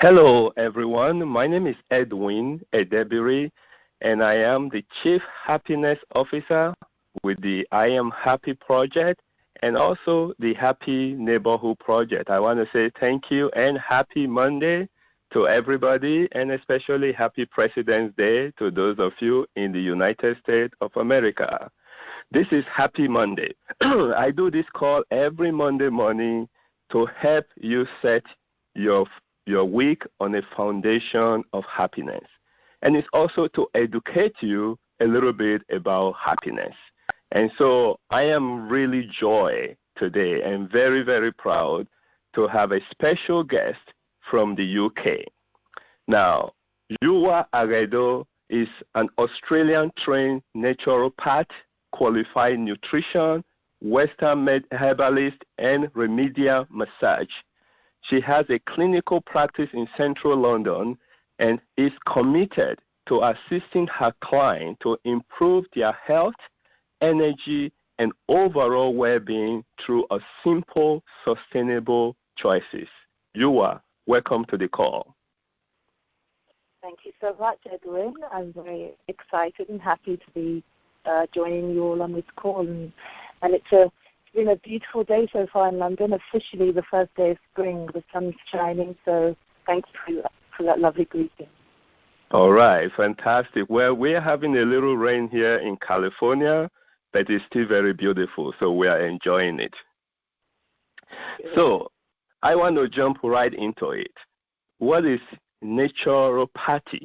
Hello, everyone. My name is Edwin Edebiri, and I am the Chief Happiness Officer with the I Am Happy Project and also the Happy Neighborhood Project. I want to say thank you and happy Monday to everybody, and especially happy President's Day to those of you in the United States of America. This is Happy Monday. I do this call every Monday morning to help you set your week on a foundation of happiness. And it's also to educate you a little bit about happiness. And so I am really joy today and very, very proud to have a special guest from the UK. Now, Yuwa is an Australian-trained naturopath, qualified nutrition, Western herbalist, and remedial massage. She has a clinical practice in central London and is committed to assisting her clients to improve their health, energy, and overall well-being through a simple, sustainable choices. Yuwa, welcome to the call. Thank you so much, Edwin. I'm very excited and happy to be joining you all on this call. And it's been a beautiful day so far in London, officially the first day of spring. The sun's shining, so thanks for that lovely greeting. All right, fantastic. Well, we're having a little rain here in California, but it's still very beautiful, so we are enjoying it. Good. So I want to jump right into it. What is naturopathy?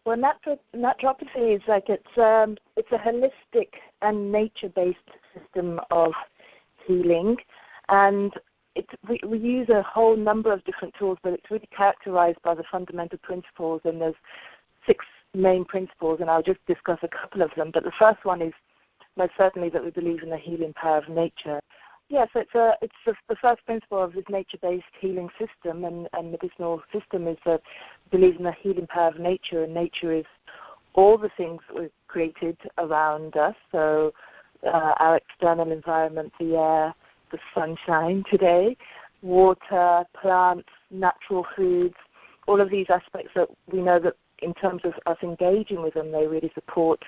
Well, naturopathy is like it's a holistic and nature-based system of healing, and we use a whole number of different tools, but it's really characterized by the fundamental principles, and there's 6 main principles, and I'll just discuss a couple of them. But the first one is most certainly that we believe in the healing power of nature. Yes, it's the first principle of this nature-based healing system and medicinal system is that we believe in the healing power of nature, and nature is all the things that we've created around us, so our external environment, the air, the sunshine today, water, plants, natural foods, all of these aspects that we know that in terms of us engaging with them, they really support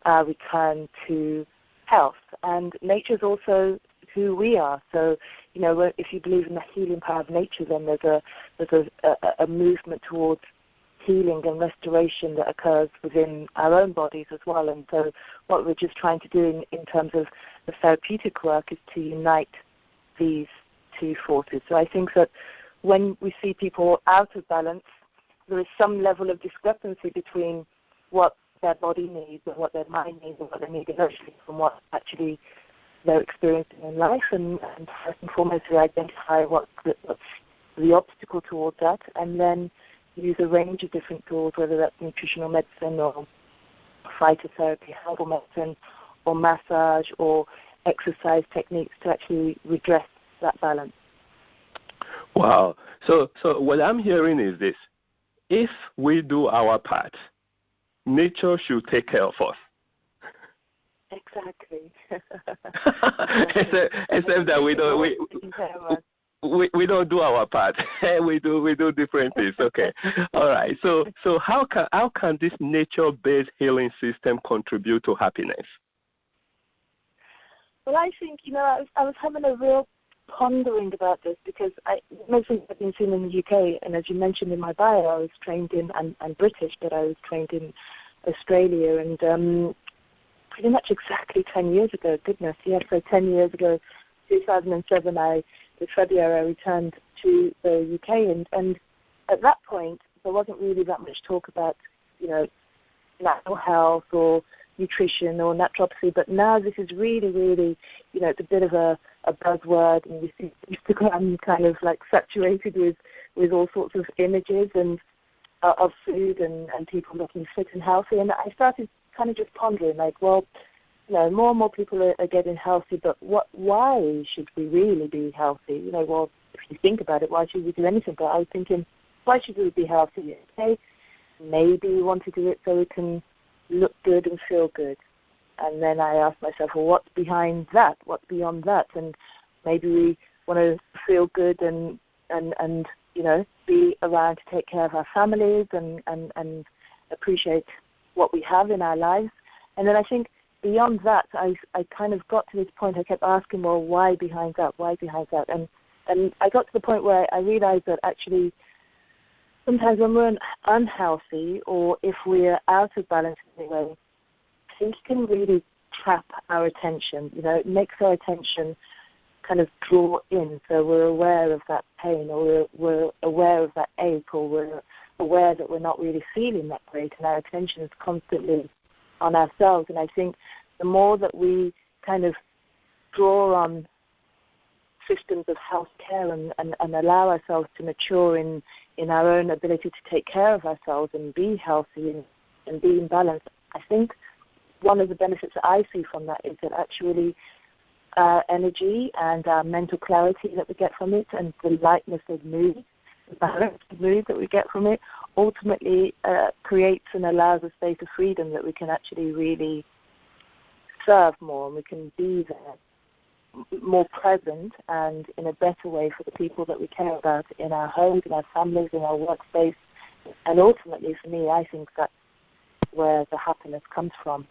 our return to health. And nature is also who we are. So, if you believe in the healing power of nature, then there's a movement towards healing and restoration that occurs within our own bodies as well. And so what we're just trying to do in terms of the therapeutic work is to unite these two forces. So I think that when we see people out of balance, there is some level of discrepancy between what their body needs and what their mind needs and what they need emotionally from what actually they're experiencing in life, and first and foremost we identify what's the obstacle towards that, and then use a range of different tools, whether that's nutritional medicine or phytotherapy, herbal medicine, or massage or exercise techniques to actually redress that balance. Wow. So what I'm hearing is this: if we do our part, nature should take care of us. Exactly. except that we don't do our part. we do different things. Okay. All right. So how can this nature-based healing system contribute to happiness? Well, I think I was having a real pondering about this because mostly I've been seen in the UK, and as you mentioned in my bio, I was trained in and British, but I was trained in Australia, and pretty much exactly 10 years ago, goodness, yeah, so 10 years ago, 2007, in February, I returned to the UK, and at that point, there wasn't really that much talk about, natural health or nutrition or naturopathy, but now this is really, really, it's a bit of a buzzword, and you see Instagram kind of like saturated with all sorts of images and of food and people looking fit and healthy, and I started kind of just pondering, like, well, more and more people are getting healthy, but why should we really be healthy? Well, if you think about it, why should we do anything? But I was thinking, why should we be healthy? Okay, maybe we want to do it so we can look good and feel good. And then I asked myself, well, what's behind that? What's beyond that? And maybe we want to feel good and and be around to take care of our families and appreciate what we have in our lives. And then I think beyond that, I kind of got to this point. I kept asking, well, why behind that? Why behind that? And I got to the point where I realized that actually sometimes when we're unhealthy or if we're out of balance in any way, things can really trap our attention. It makes our attention kind of draw in, so we're aware of that pain, or we're aware of that ache, or we're aware that we're not really feeling that great, and our attention is constantly on ourselves. And I think the more that we kind of draw on systems of health care and allow ourselves to mature in our own ability to take care of ourselves and be healthy and be in balance, I think one of the benefits that I see from that is that actually energy and mental clarity that we get from it, and the lightness of mood, the balance of mood that we get from it, ultimately creates and allows a space of freedom that we can actually really serve more, and we can be there more present and in a better way for the people that we care about in our homes, in our families, in our workspace. And ultimately, for me, I think that's where the happiness comes from.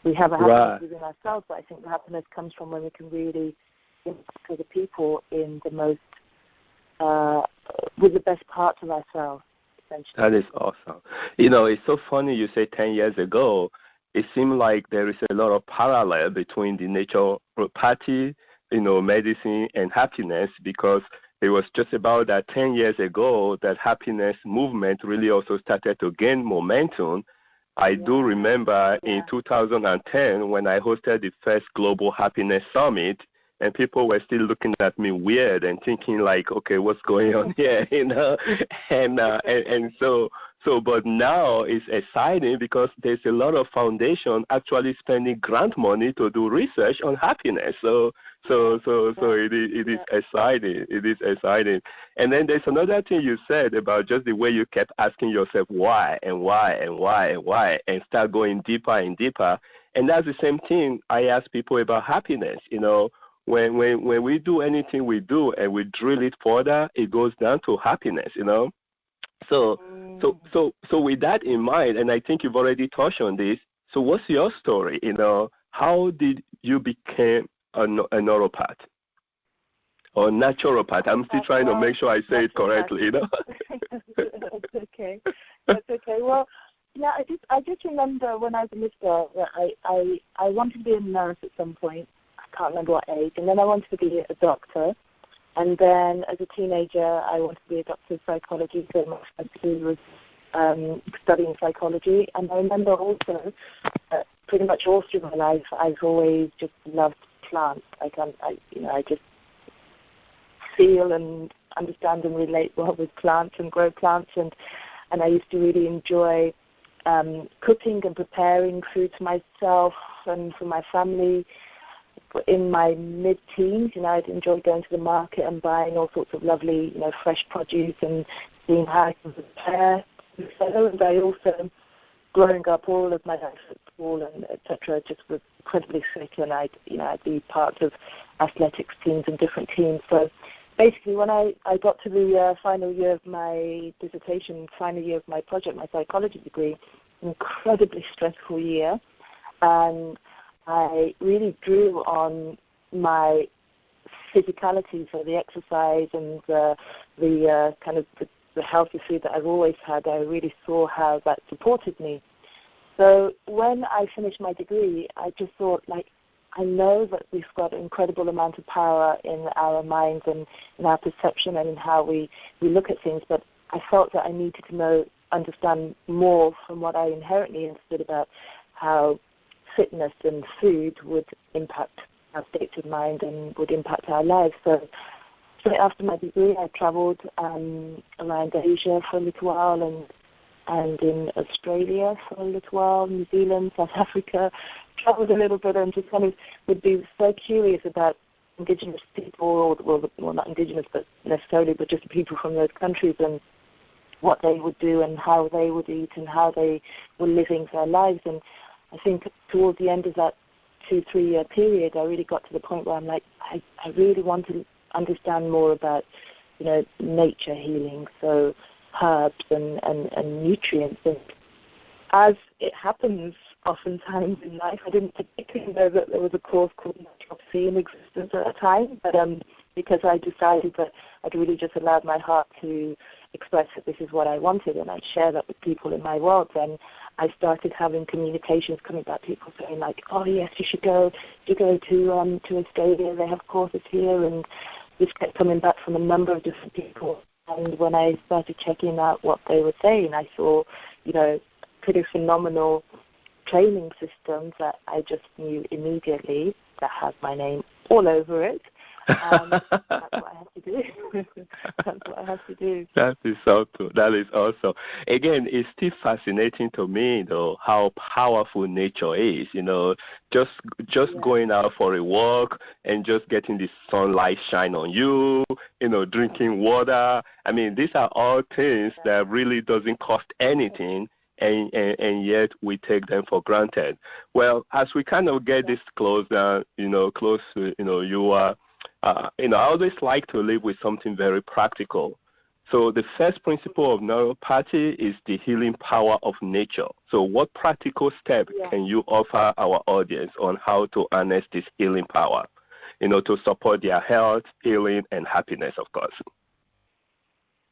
We have a happiness within ourselves, but I think the happiness comes from when we can really impact other people in the most, with the best parts of ourselves, essentially. That is awesome. It's so funny you say 10 years ago, it seemed like there is a lot of parallel between the naturopathy, medicine and happiness, because it was just about that 10 years ago that happiness movement really also started to gain momentum. I do remember in 2010 when I hosted the first Global Happiness Summit, and people were still looking at me weird and thinking like, okay, what's going on here, and so but now it's exciting because there's a lot of foundation actually spending grant money to do research on happiness. So it is exciting. It is exciting. And then there's another thing you said about just the way you kept asking yourself why and why and why and why, and start going deeper and deeper. And that's the same thing I ask people about happiness. When we do anything we do and we drill it further, it goes down to happiness. So with that in mind, and I think you've already touched on this. So what's your story? How did you become a neuropath or naturopath? I'm still trying to make sure I say it correctly. That's okay. That's okay. Well, I just remember when I was a little girl that I wanted to be a nurse at some point. I can't remember what age, and then I wanted to be a doctor. And then as a teenager, I wanted to be a doctor of psychology, so my friend was studying psychology. And I remember also pretty much all through my life, I've always just loved plants. I just feel and understand and relate well with plants and grow plants. And I used to really enjoy cooking and preparing food for myself and for my family. In my mid-teens, I'd enjoy going to the market and buying all sorts of lovely, fresh produce and seeing how I can prepare. And I also, growing up all of my life at school and etc., just was incredibly fit, and I'd be part of athletics teams and different teams. So basically, when I got to the final year of my dissertation, final year of my project, my psychology degree, incredibly stressful year, and I really drew on my physicality, so the exercise and the kind of the healthy food that I've always had. I really saw how that supported me. So when I finished my degree, I just thought, I know that we've got an incredible amount of power in our minds and in our perception and in how we look at things, but I felt that I needed to understand more from what I inherently understood about how fitness and food would impact our states of mind and would impact our lives. So straight after my degree, I traveled around Asia for a little while and in Australia for a little while, New Zealand, South Africa, traveled a little bit and just kind of would be so curious about indigenous people, well, not indigenous but necessarily, but just people from those countries and what they would do and how they would eat and how they were living their lives. And I think towards the end of that 2-3 year period, I really got to the point where I'm like, I really want to understand more about, nature healing, so herbs and nutrients. And as it happens oftentimes in life, I didn't particularly know that there was a course called naturopathy in existence at the time, but because I decided that I'd really just allowed my heart to express that this is what I wanted, and I'd share that with people in my world, then I started having communications coming back, people saying like, oh yes, you should go to Australia, they have courses here, and this kept coming back from a number of different people. And when I started checking out what they were saying, I saw, pretty phenomenal training systems that I just knew immediately that had my name all over it. That's what I have to do. That's what I have to do. That is so true. That is also, again, it's still fascinating to me, though, how powerful nature is. Just going out for a walk and just getting the sunlight shine on you, drinking water. I mean, these are all things that really doesn't cost anything. And yet we take them for granted. Well, as we kind of get this closer, close to, Yuwa, I always like to live with something very practical. So the first principle of neuropathy is the healing power of nature. So what practical step can you offer our audience on how to harness this healing power, to support their health, healing, and happiness, of course?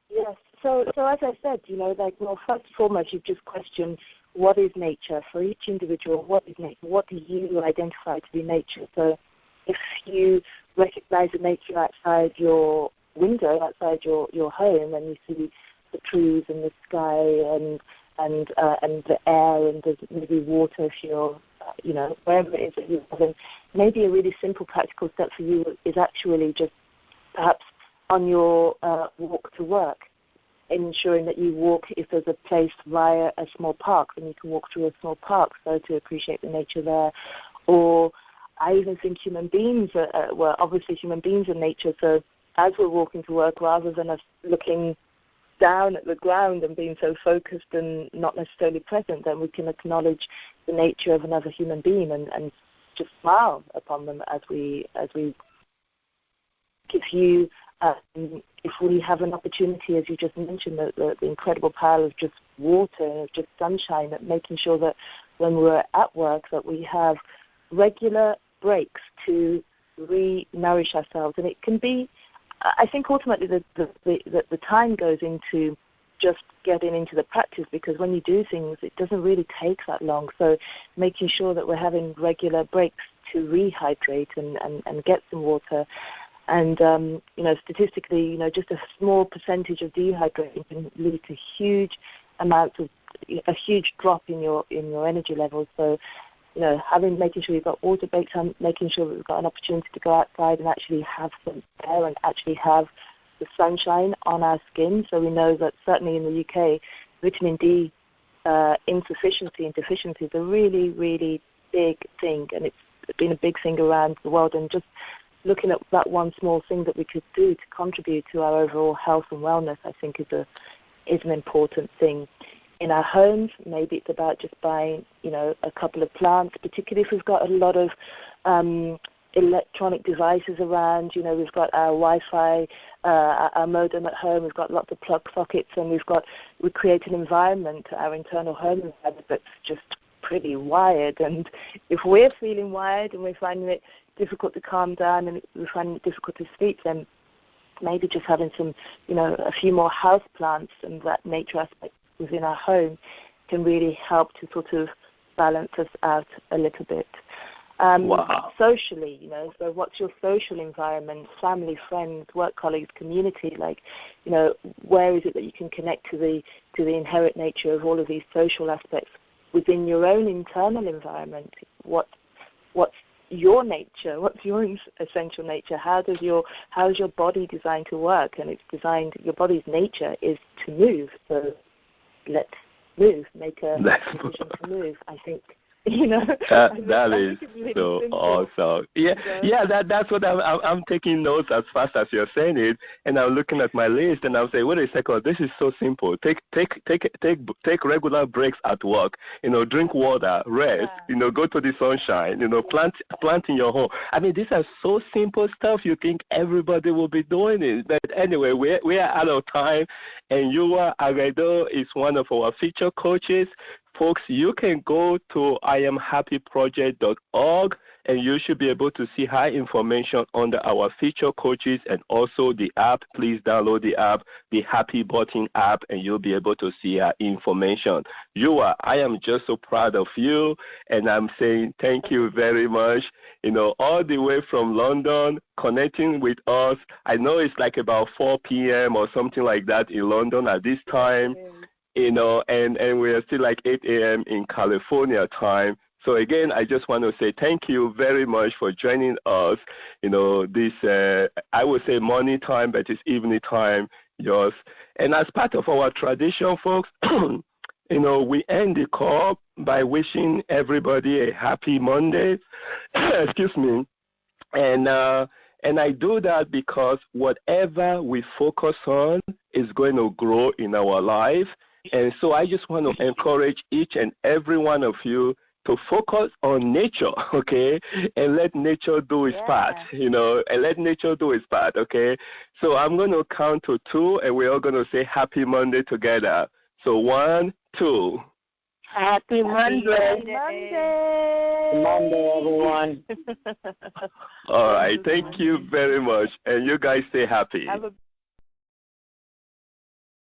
Yes. So as I said, first and foremost, you've just questioned what is nature. For each individual, what is nature? What do you identify to be nature? So if you recognize the nature outside your window, outside your home, and you see the trees and the sky and the air and there's maybe water if you're, wherever it is that you're living, maybe a really simple practical step for you is actually just perhaps on your walk to work, ensuring that you walk, if there's a place via a small park, then you can walk through a small park, so to appreciate the nature there. Or I even think human beings obviously human beings are nature, so as we're walking to work, rather than us looking down at the ground and being so focused and not necessarily present, then we can acknowledge the nature of another human being and just smile upon them as we give you if we have an opportunity, as you just mentioned, the incredible power of just water, just sunshine, that making sure that when we're at work that we have regular breaks to re-nourish ourselves. And it can be, I think ultimately the time goes into just getting into the practice, because when you do things, it doesn't really take that long. So making sure that we're having regular breaks to rehydrate and get some water. And, statistically, just a small percentage of dehydration can lead to huge amounts of, a huge drop in your energy levels. So, making sure you've got water breaks, making sure that we've got an opportunity to go outside and actually have some air and actually have the sunshine on our skin. So we know that certainly in the UK, vitamin D insufficiency and deficiency is a really, really big thing. And it's been a big thing around the world. And just looking at that one small thing that we could do to contribute to our overall health and wellness, I think is an important thing. In our homes, maybe it's about just buying, a couple of plants, particularly if we've got a lot of electronic devices around. We've got our Wi-Fi, our modem at home, we've got lots of plug sockets, and we create an environment, our internal home environment, that's just pretty wired. And if we're feeling wired and we're finding it difficult to calm down and we're finding it difficult to sleep, then maybe just having some, a few more house plants and that nature aspect within our home can really help to sort of balance us out a little bit. Wow. Socially, so what's your social environment, family, friends, work colleagues, community, where is it that you can connect to the inherent nature of all of these social aspects within your own internal environment? What's your nature? What's your essential nature? How is your body designed to work? And your body's nature is to move. So let's move. Make a decision to move. I think That is really so simple. Awesome. Yeah, that's what I'm taking notes as fast as you're saying it, and I'm looking at my list, and I'm saying, wait a second, this is so simple. Take regular breaks at work. Drink water, rest. Go to the sunshine. Plant in your home. I mean, these are so simple stuff. You think everybody will be doing it, but anyway, we are out of time, and Yuwa Agaido is one of our feature coaches. Folks, you can go to IamHappyProject.org, and you should be able to see her information under our feature coaches and also the app. Please download the app, the Happy Button app, and you'll be able to see her information. Yuwa, I am just so proud of you, and I'm saying thank you very much. All the way from London, connecting with us. I know it's like about 4 p.m. or something like that in London at this time. And we are still like 8 a.m. in California time. So again, I just want to say thank you very much for joining us. This, I would say morning time, but it's evening time, yours. And as part of our tradition, folks, we end the call by wishing everybody a happy Monday. Excuse me. And I do that because whatever we focus on is going to grow in our life. And so I just want to encourage each and every one of you to focus on nature, okay, and let nature do its part, and let nature do its part, okay? So I'm going to count to 2, and we're all going to say Happy Monday together. So 1, 2. Happy Monday. Monday, everyone. All right, thank you very much, and you guys stay happy.